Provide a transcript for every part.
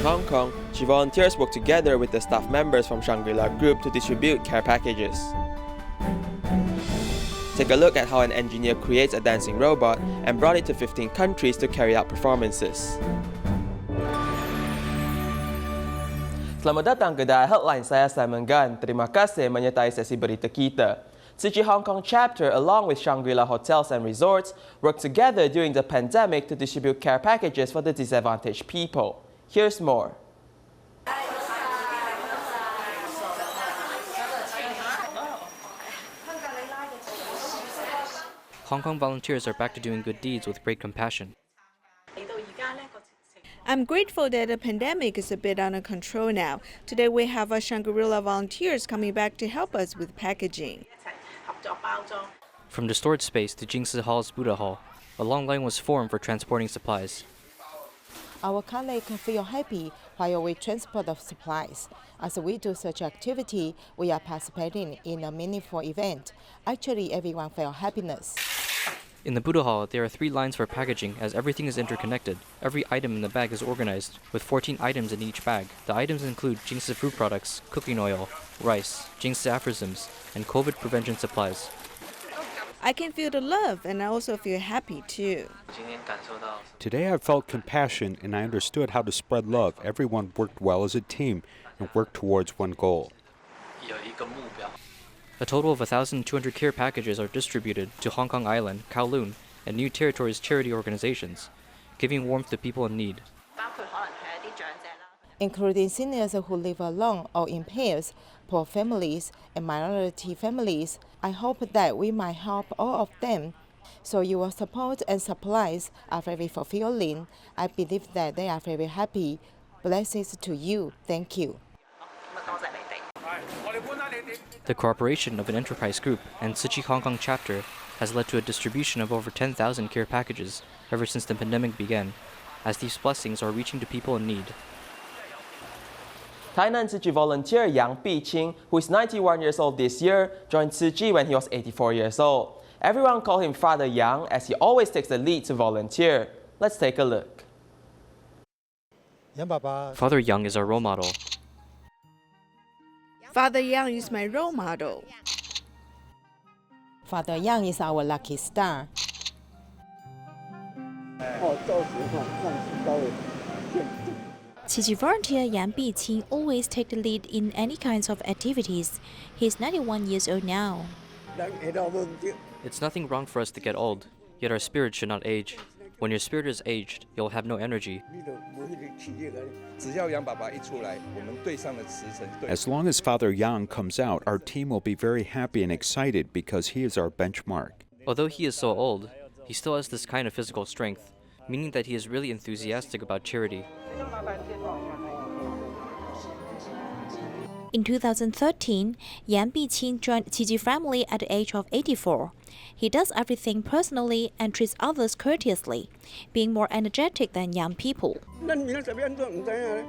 in Hong Kong, Tzu Chi volunteers work together with the staff members from Shangri-La Group to distribute care packages. Take a look at how an engineer creates a dancing robot and brought it to 15 countries to carry out performances. Selamat datang ke DaAi Headlines, saya Simon Gan. Terima kasih menyertai sesi berita kita. Tzu Chi Hong Kong Chapter, along with Shangri-La Hotels and Resorts, worked together during the pandemic to distribute care packages for the disadvantaged people. Here's more. Hong Kong volunteers are back to doing good deeds with great compassion. I'm grateful that the pandemic is a bit under control now. Today we have our Shangri-La volunteers coming back to help us with packaging. From the storage space to Jingsi Hall's Buddha Hall, a long line was formed for transporting supplies. Our colleagues feel happy while we transport the supplies. As we do such activity, we are participating in a meaningful event. Actually, everyone feels happiness. In the Buddha Hall, there are 3 lines for packaging as everything is interconnected. Every item in the bag is organized, with 14 items in each bag. The items include Jingsi food products, cooking oil, rice, Jingsi aphorisms, and COVID prevention supplies. I can feel the love and I also feel happy too. Today I felt compassion and I understood how to spread love. Everyone worked well as a team and worked towards one goal. A total of 1,200 care packages are distributed to Hong Kong Island, Kowloon, and New Territories charity organizations, giving warmth to people in need. Including seniors who live alone or in pairs, poor families, and minority families. I hope that we might help all of them. So your support and supplies are very fulfilling. I believe that they are very happy. Blessings to you. Thank you. The cooperation of an enterprise group and Tzu Chi Hong Kong Chapter has led to a distribution of over 10,000 care packages ever since the pandemic began, as these blessings are reaching to people in need. Tainan Tzu Chi volunteer Yang Biqing, who is 91 years old this year, joined Tzu Chi when he was 84 years old. Everyone called him Father Yang as he always takes the lead to volunteer. Let's take a look. Father Yang is our role model. Father Yang is my role model. Father Yang is our lucky star. Tzu Chi volunteer Yang Biqing always take the lead in any kinds of activities. He's 91 years old now. It's nothing wrong for us to get old, yet our spirit should not age. When your spirit is aged, you'll have no energy. As long as Father Yang comes out, our team will be very happy and excited because he is our benchmark. Although he is so old, he still has this kind of physical strength, meaning that he is really enthusiastic about charity. In 2013, Yang Biqing joined Tzu Chi family at the age of 84. He does everything personally and treats others courteously, being more energetic than young people.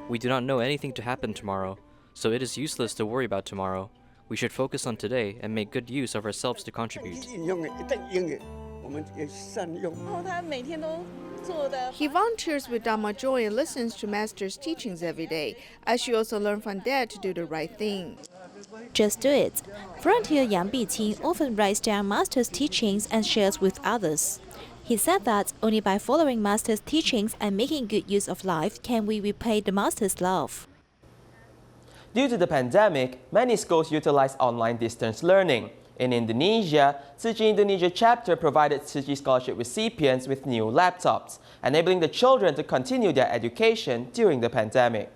We do not know anything to happen tomorrow, so it is useless to worry about tomorrow. We should focus on today and make good use of ourselves to contribute. He volunteers with Dharma Joy and listens to Master's teachings every day. I should also learn from Dad to do the right thing. Just do it. Volunteer Yang Biqing often writes down Master's teachings and shares with others. He said that only by following Master's teachings and making good use of life can we repay the Master's love. Due to the pandemic, many schools utilize online distance learning. In Indonesia, Tzu Chi Indonesia Chapter provided Tzu Chi scholarship recipients with new laptops, enabling the children to continue their education during the pandemic.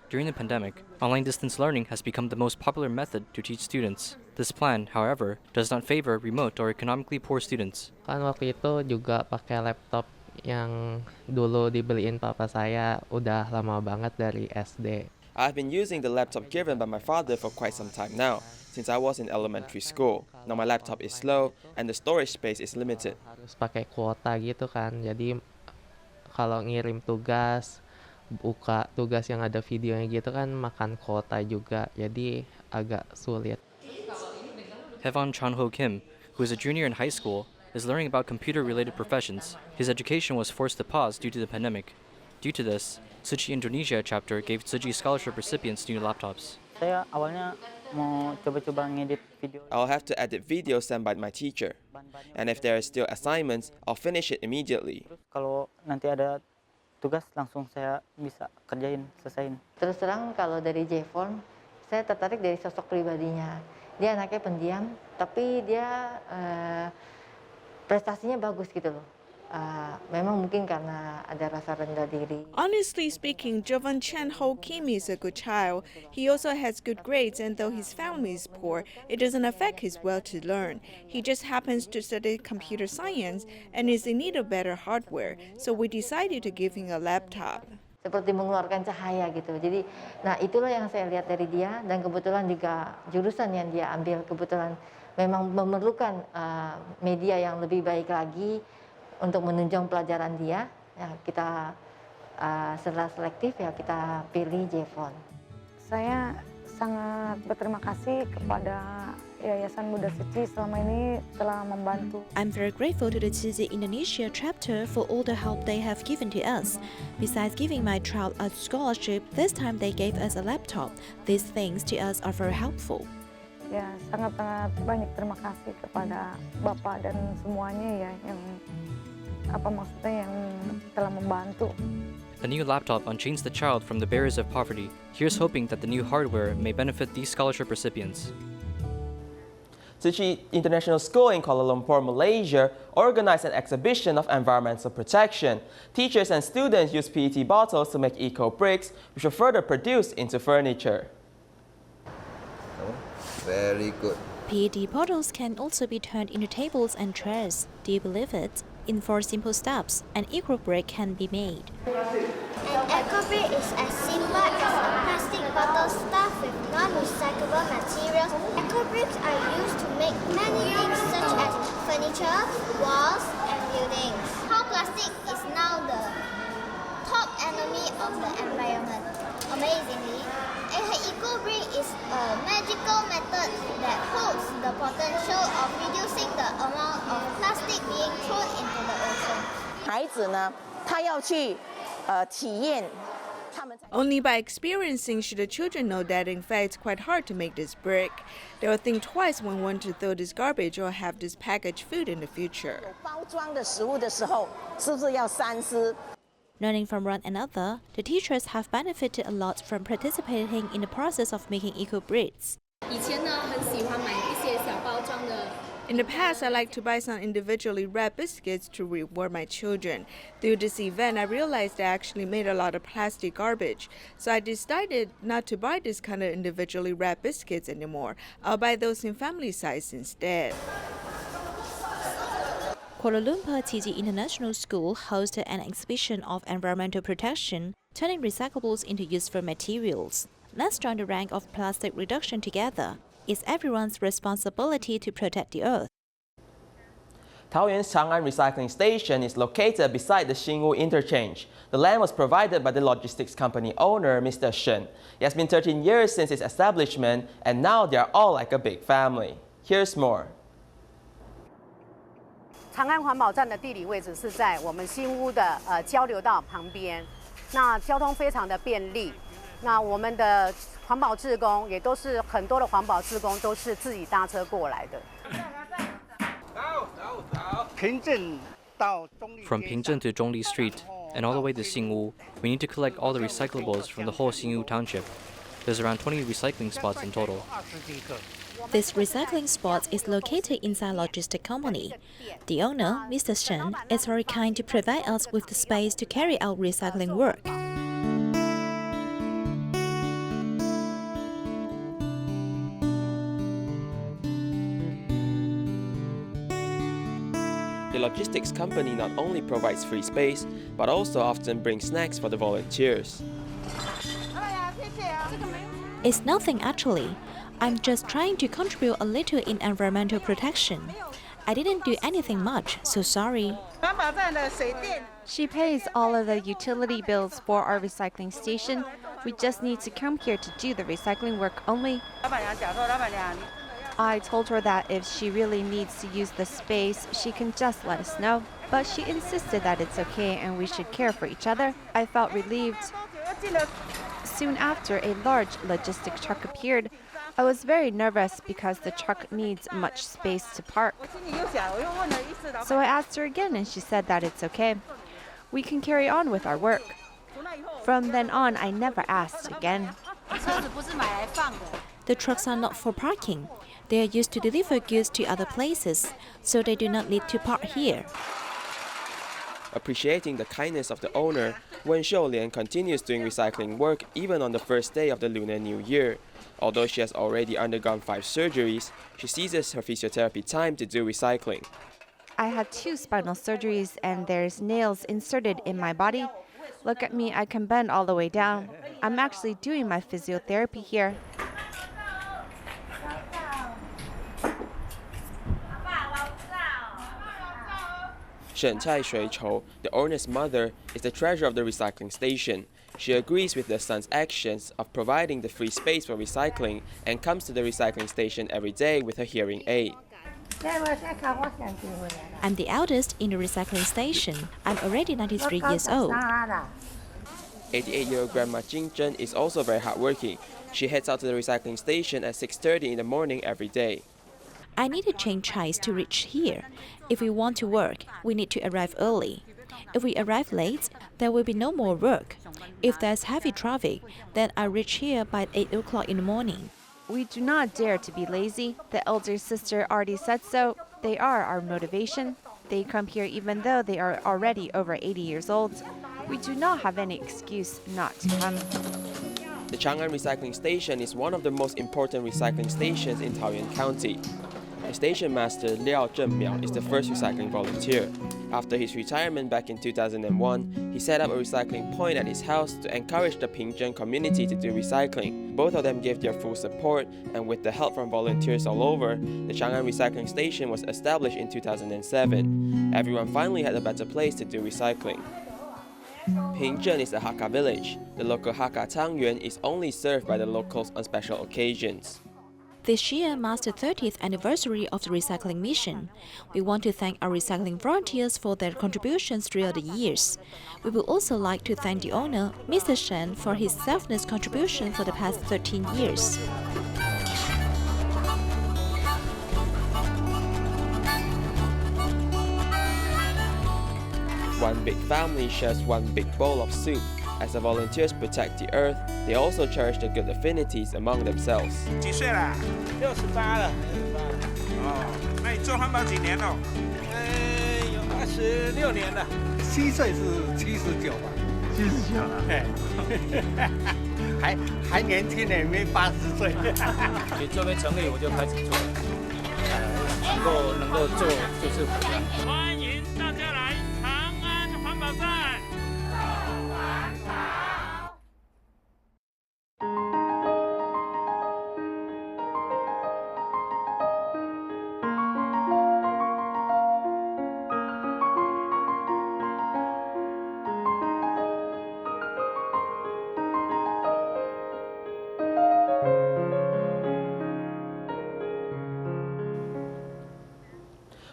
During the pandemic, online distance learning has become the most popular method to teach students. This plan, however, does not favor remote or economically poor students. Kan waktu itu juga pakai laptop yang dulu dibeliin papa saya udah lama banget dari SD. I've been using the laptop given by my father for quite some time now, since I was in elementary school. Now my laptop is slow and the storage space is limited. Harus pakai kuota gitu kan, jadi kalau ngirim tugas, buka tugas yang ada videonya gitu kan makan kuota juga, jadi agak sulit. Hevan Chanho Kim, who is a junior in high school, is learning about computer-related professions. His education was forced to pause due to the pandemic. Due to this, Tzu Chi Indonesia Chapter gave Tzu Chi scholarship recipients new laptops. Saya awalnya mau coba-coba ngedit video. I'll have to edit videos sent by my teacher. And if there are still assignments, I'll finish it immediately. Terus kalau nanti ada tugas langsung saya bisa kerjain, selesaiin. Terus terang kalau dari J-Form, saya tertarik dari sosok pribadinya. Dia anaknya pendiam, tapi dia prestasinya bagus gitu loh. Memang mungkin karena ada rasa rendah diri. Honestly speaking, Jovan Chen Ho Kim is a good child. He also has good grades, and though his family is poor, it doesn't affect his will to learn. He just happens to study computer science and is in need of better hardware, so we decided to give him a laptop. Seperti mengeluarkan cahaya gitu. Jadi, nah itulah yang saya lihat dari dia, dan kebetulan juga jurusan yang dia ambil kebetulan memang memerlukan media yang lebih baik lagi untuk menunjang pelajaran dia. Ya, kita setelah selektif ya kita pilih J-Form. Saya sangat berterima kasih kepada Yayasan Buddha Tzu Chi selama ini telah membantu. I'm very grateful to the Tzu Chi Indonesia Chapter for all the help they have given to us. Besides giving my child a scholarship, this time they gave us a laptop. These things to us are very helpful. Ya, sangat-sangat banyak terima kasih kepada Bapak dan semuanya ya yang yang telah membantu. The new laptop unchains the child from the barriers of poverty. Here's hoping that the new hardware may benefit these scholarship recipients. Tzu Chi International School in Kuala Lumpur, Malaysia, organized an exhibition of environmental protection. Teachers and students used PET bottles to make eco-bricks, which were further produced into furniture. Very good. PET bottles can also be turned into tables and chairs. Do you believe it? In 4 simple steps, an eco-brick can be made. An eco-brick is as simple as a plastic bottle stuffed with non-recyclable materials. Eco-bricks are used to make many things such as furniture, walls, and buildings. How plastic is now the top enemy of the environment. Amazingly, an eco-brick is a magical method that holds the potential of reducing the amount of plastic being thrown into the ocean. 孩子呢，他要去体验。 Only by experiencing should the children know that in fact it's quite hard to make this brick. They will think twice when want to throw this garbage or have this packaged food in the future. 包装的食物的时候，是不是要三思？ Learning from one another, the teachers have benefited a lot from participating in the process of making eco-bricks. In the past, I liked to buy some individually wrapped biscuits to reward my children. Through this event, I realized I actually made a lot of plastic garbage. So I decided not to buy this kind of individually wrapped biscuits anymore. I'll buy those in family size instead. Kuala Lumpur Tzu Chi International School hosted an exhibition of environmental protection, turning recyclables into useful materials. Let's join the rank of plastic reduction together. It's everyone's responsibility to protect the earth. Taoyuan's Chang'an Recycling Station is located beside the Xingwu interchange. The land was provided by the logistics company owner, Mr. Shen. It has been 13 years since its establishment, and now they are all like a big family. Here's more. 长安环保站的地理位置是在我们新屋的交流道旁边，那交通非常的便利。那我们的环保志工也都是很多的环保志工都是自己搭车过来的。From Pingzhen to Zhongli Street and all the way to Xingwu, we need to collect all the recyclables from the whole Xingwu township. There's around 20 recycling spots in total. This recycling spot is located inside a logistic company. The owner, Mr. Shen, is very kind to provide us with the space to carry out recycling work. The logistics company not only provides free space, but also often brings snacks for the volunteers. It's nothing actually. I'm just trying to contribute a little in environmental protection. I didn't do anything much, so sorry. She pays all of the utility bills for our recycling station. We just need to come here to do the recycling work only. I told her that if she really needs to use the space, she can just let us know. But she insisted that it's okay and we should care for each other. I felt relieved. Soon after, a large logistic truck appeared. I was very nervous because the truck needs much space to park. So I asked her again and she said that it's okay. We can carry on with our work. From then on, I never asked again. The trucks are not for parking. They are used to deliver goods to other places, so they do not need to park here. Appreciating the kindness of the owner, Wen Xiulian continues doing recycling work even on the first day of the Lunar New Year. Although she has already undergone 5 surgeries, she seizes her physiotherapy time to do recycling. I had 2 spinal surgeries and there's nails inserted in my body. Look at me, I can bend all the way down. I'm actually doing my physiotherapy here. Shen Chai Shui Chou, the owner's mother, is the treasurer of the recycling station. She agrees with the son's actions of providing the free space for recycling and comes to the recycling station every day with her hearing aid. I'm the eldest in the recycling station. I'm already 93 years old. 88-year-old Grandma Jing Zhen is also very hardworking. She heads out to the recycling station at 6:30 in the morning every day. I need to change chais to reach here. If we want to work, we need to arrive early. If we arrive late, there will be no more work. If there's heavy traffic, then I reach here by 8 o'clock in the morning. We do not dare to be lazy. The elder sister already said so. They are our motivation. They come here even though they are already over 80 years old. We do not have any excuse not to come. The Chang'an Recycling Station is one of the most important recycling stations in Taoyuan County. The station master Liao Zhenmiao is the first recycling volunteer. After his retirement back in 2001, he set up a recycling point at his house to encourage the Pingzhen community to do recycling. Both of them gave their full support, and with the help from volunteers all over, the Chang'an Recycling Station was established in 2007. Everyone finally had a better place to do recycling. Pingzhen is a Hakka village. The local Hakka Tangyuan is only served by the locals on special occasions. This year marks the 30th anniversary of the recycling mission. We want to thank our recycling volunteers for their contributions throughout the years. We would also like to thank the owner, Mr. Shen, for his selfless contribution for the past 13 years. One big family shares one big bowl of soup. As the volunteers protect the earth, they also cherish the good affinities among themselves. 几岁了？68了。哦，那你做汉堡几年了？有26年了。7岁是79吧？79了。还年轻呢，没80岁。你这边成立我就开始做，能够做就是回来。欢迎大家来长安环保站。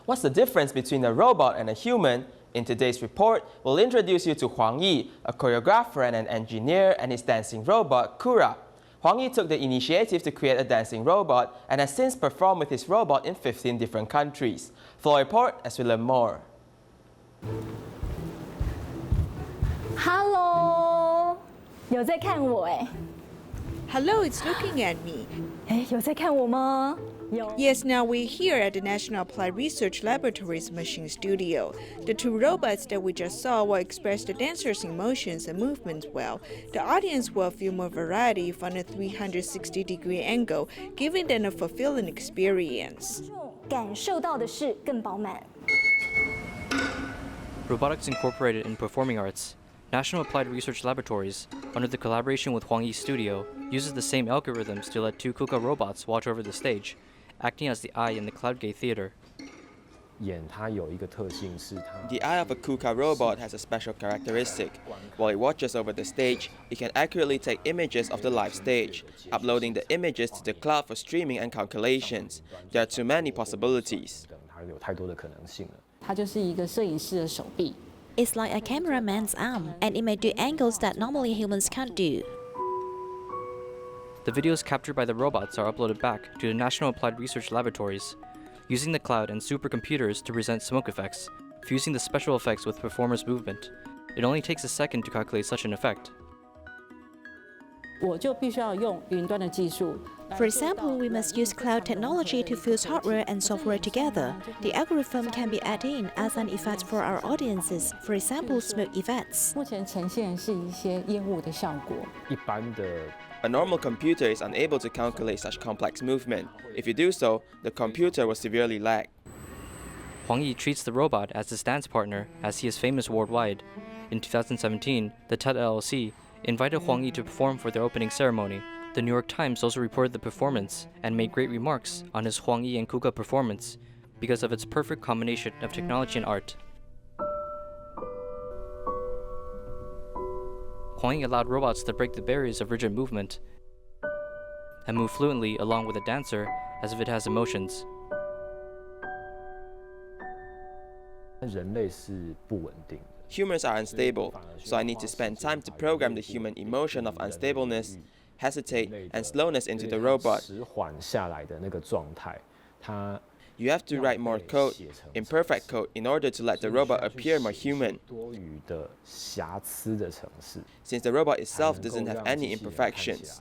What's the difference between a robot and a human? In today's report, we'll introduce you to Huang Yi, a choreographer and an engineer, and his dancing robot, Kura. Huang Yi took the initiative to create a dancing robot and has since performed with his robot in 15 different countries. For a report, as we learn more. Hello， 有在看我哎。 Hello, it's looking at me. 哎，有在看我吗？ Yes, now we're here at the National Applied Research Laboratory's machine studio. The 2 robots that we just saw will express the dancers' emotions and movements well. The audience will feel more variety from a 360-degree angle, giving them a fulfilling experience. 感受到的是更饱满。 Robotics Incorporated in Performing Arts, National Applied Research Laboratories, under the collaboration with Huang Yi's studio, uses the same algorithms to let 2 KUKA robots watch over the stage, acting as the eye in the Cloudgate Theater. The eye of a KUKA robot has a special characteristic. While it watches over the stage, it can accurately take images of the live stage, uploading the images to the cloud for streaming and calculations. There are too many possibilities. 它就是一个摄影师的手臂。 It's like a cameraman's arm, and it may do angles that normally humans can't do. The videos captured by the robots are uploaded back to the National Applied Research Laboratories, using the cloud and supercomputers to present smoke effects, fusing the special effects with performers' movement. It only takes a second to calculate such an effect. 我就必须要用云端的技术。 For example, we must use cloud technology to fuse hardware and software together. The algorithm can be added in as an effect for our audiences, for example, smoke effects. 目前呈现是一些烟雾的效果。A normal computer is unable to calculate such complex movement. If you do so, the computer will severely lag. Huang Yi treats the robot as his dance partner, as he is famous worldwide. In 2017, the TED LLC invited Huang Yi to perform for their opening ceremony. The New York Times also reported the performance and made great remarks on his Huang Yi and Kuka performance because of its perfect combination of technology and art. Huang Yi allowed robots to break the barriers of rigid movement and move fluently along with a dancer as if it has emotions. 人类是不稳定的。 Humans are unstable, so I need to spend time to program the human emotion of unstableness, hesitate, and slowness into the robot. You have to write more code, imperfect code, in order to let the robot appear more human. Since the robot itself doesn't have any imperfections.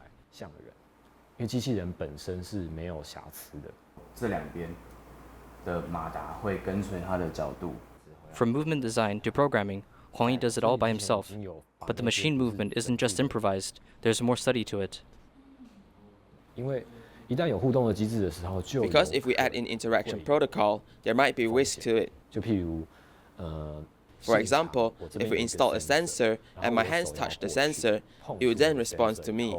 因为机器人本身是没有瑕疵的。这两边的马达会跟随它的角度。 From movement design to programming, Huang Yi does it all by himself. But the machine movement isn't just improvised, there's more study to it. Because if we add in interaction protocol, there might be risk to it. For example, if we install a sensor and my hands touch the sensor, it will then respond to me.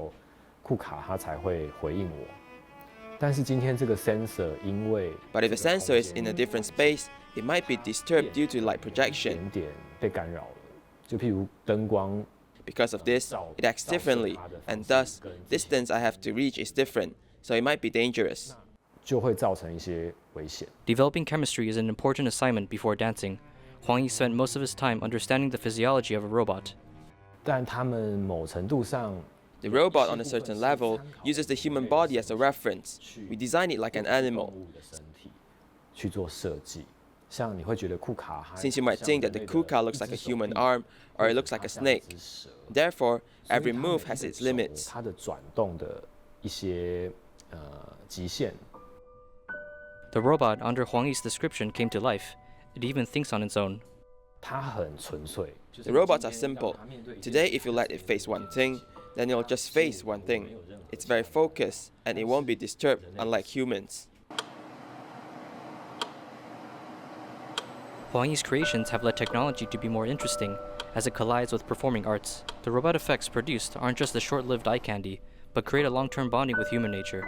But if the sensor is in a different space, it might be disturbed due to light projection. Because of this, it acts differently, and thus, distance I have to reach is different, so it might be dangerous. Developing chemistry is an important assignment before dancing. Huang Yi spent most of his time understanding the physiology of a robot. The robot, on a certain level, uses the human body as a reference. We design it like an animal. Since you might think that the kuka looks like a human arm or it looks like a snake. Therefore, every move has its limits. The robot, under Huang Yi's description, came to life. It even thinks on its own. The robots are simple. Today, if you let it face one thing, then it'll just face one thing. It's very focused, and it won't be disturbed, unlike humans. Huang Yi's creations have led technology to be more interesting, as it collides with performing arts. The robot effects produced aren't just a short-lived eye candy, but create a long-term bonding with human nature.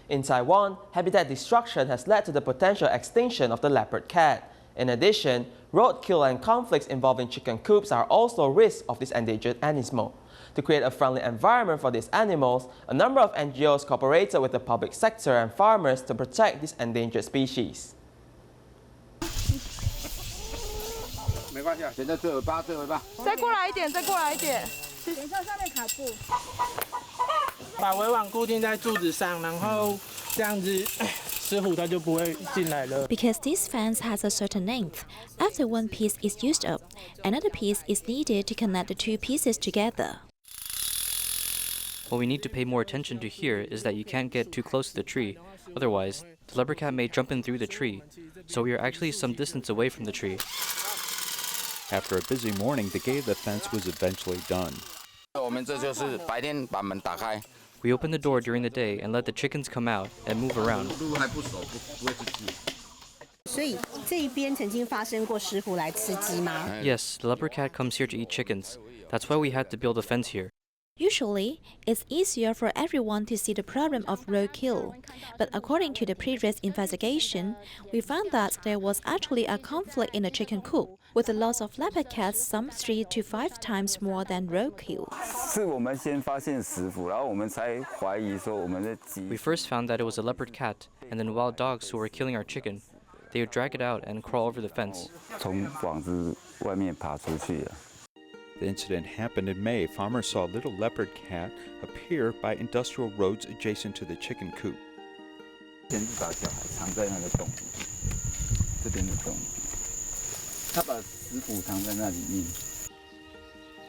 In Taiwan, habitat destruction has led to the potential extinction of the leopard cat. In addition, roadkill and conflicts involving chicken coops are also risks of this endangered animal. To create a friendly environment for these animals, a number of NGOs cooperated with the public sector and farmers to protect this endangered species. 没关系啊，选在最尾巴，最尾巴。再过来一点，再过来一点。等一下，上面卡住。把围网固定在柱子上，然后这样子，石虎它就不会进来了。 Because this fence has a certain length, after one piece is used up, another piece is needed to connect the two pieces together. What we need to pay more attention to here is that you can't get too close to the tree, otherwise, the leopard cat may jump in through the tree, so we are actually some distance away from the tree. After a busy morning, the gate of the fence was eventually done. We opened the door during the day and let the chickens come out and move around. 所以这一边曾经发生过石虎来吃鸡吗？ Yes, the leopard cat comes here to eat chickens. That's why we had to build a fence here. Usually, it's easier for everyone to see the problem of roadkill. But according to the previous investigation, we found that there was actually a conflict in the chicken coop, with the loss of leopard cats some 3 to 5 times more than roadkill. We first found that it was a leopard cat and then wild dogs who were killing our chicken. They would drag it out and crawl over the fence. 从网子外面爬出去了。 The incident happened in May. Farmers saw a little leopard cat appear by industrial roads adjacent to the chicken coop. 先是把小孩藏在那个洞里，这边的洞，他把食谱藏在那里面。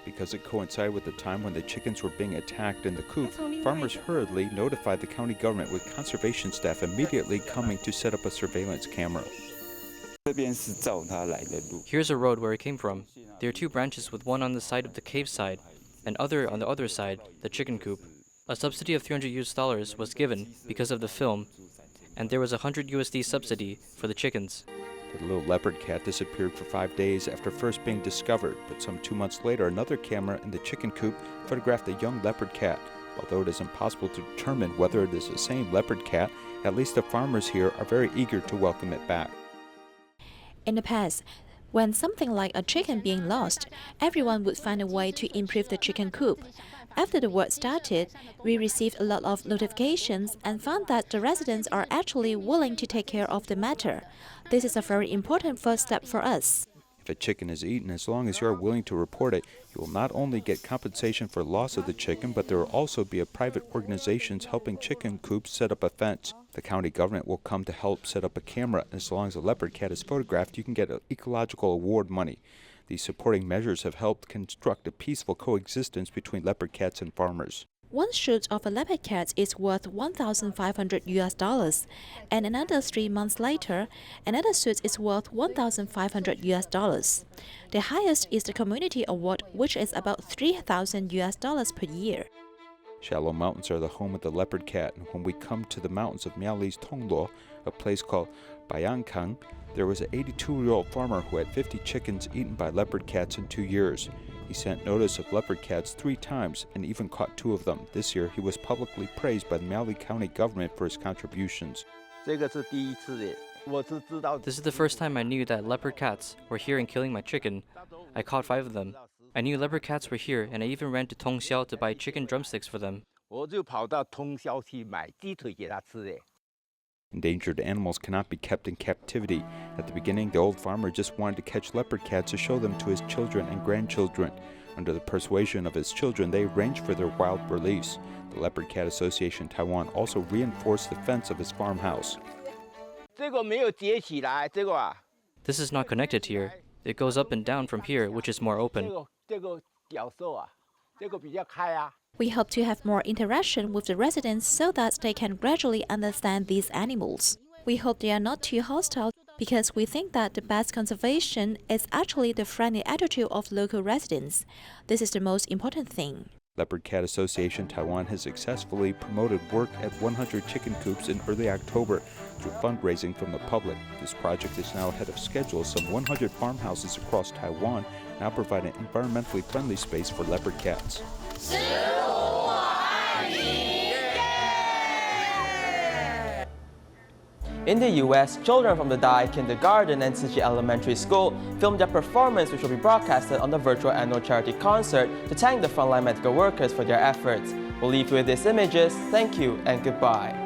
Because it coincided with the time when the chickens were being attacked in the coop, farmers hurriedly notified the county government, with conservation staff immediately coming to set up a surveillance camera. 这边是照他来的路。 Here's a road where it came from. There are two branches, with one on the side of the cave side and other on the other side, the chicken coop. A subsidy of $300 was given because of the film, and there was a $100 subsidy for the chickens. The little leopard cat disappeared for 5 days after first being discovered, but some 2 months later, another camera in the chicken coop photographed a young leopard cat. Although it is impossible to determine whether it is the same leopard cat, at least the farmers here are very eager to welcome it back. In the past, when something like a chicken being lost, everyone would find a way to improve the chicken coop. After the work started, we received a lot of notifications and found that the residents are actually willing to take care of the matter. This is a very important first step for us. If a chicken is eaten, as long as you are willing to report it, you will not only get compensation for loss of the chicken, but there will also be a private organizations helping chicken coops set up a fence. The county government will come to help set up a camera. As long as a leopard cat is photographed, you can get an ecological award money. These supporting measures have helped construct a peaceful coexistence between leopard cats and farmers. One shoot of a leopard cat is worth $1,500, and another 3 months later, another shoot is worth $1,500. The highest is the community award, which is about $3,000 per year. Shallow mountains are the home of the leopard cat, and when we come to the mountains of Miaoli's Tongluo, a place called Bayankang, there was an 82-year-old farmer who had 50 chickens eaten by leopard cats in 2 years. He sent notice of leopard cats 3 times and even caught 2 of them. This year, he was publicly praised by the Miaoli County government for his contributions. This is the first time I knew that leopard cats were here and killing my chicken. I caught 5 of them. I knew leopard cats were here, and I even ran to Tongxiao to buy chicken drumsticks for them. Endangered animals cannot be kept in captivity. At the beginning, the old farmer just wanted to catch leopard cats to show them to his children and grandchildren. Under the persuasion of his children, they arranged for their wild release. The Leopard Cat Association Taiwan also reinforced the fence of his farmhouse. This is not connected here. It goes up and down from here, which is more open. We hope to have more interaction with the residents so that they can gradually understand these animals. We hope they are not too hostile, because we think that the best conservation is actually the friendly attitude of local residents. This is the most important thing. Leopard Cat Association Taiwan has successfully promoted work at 100 chicken coops in early October through fundraising from the public. This project is now ahead of schedule. Some 100 farmhouses across Taiwan now provide an environmentally friendly space for leopard cats. In the US, children from the DaAi Kindergarten and Tzu Chi Elementary School filmed their performance, which will be broadcasted on the virtual annual charity concert to thank the frontline medical workers for their efforts. We'll leave you with these images. Thank you and goodbye.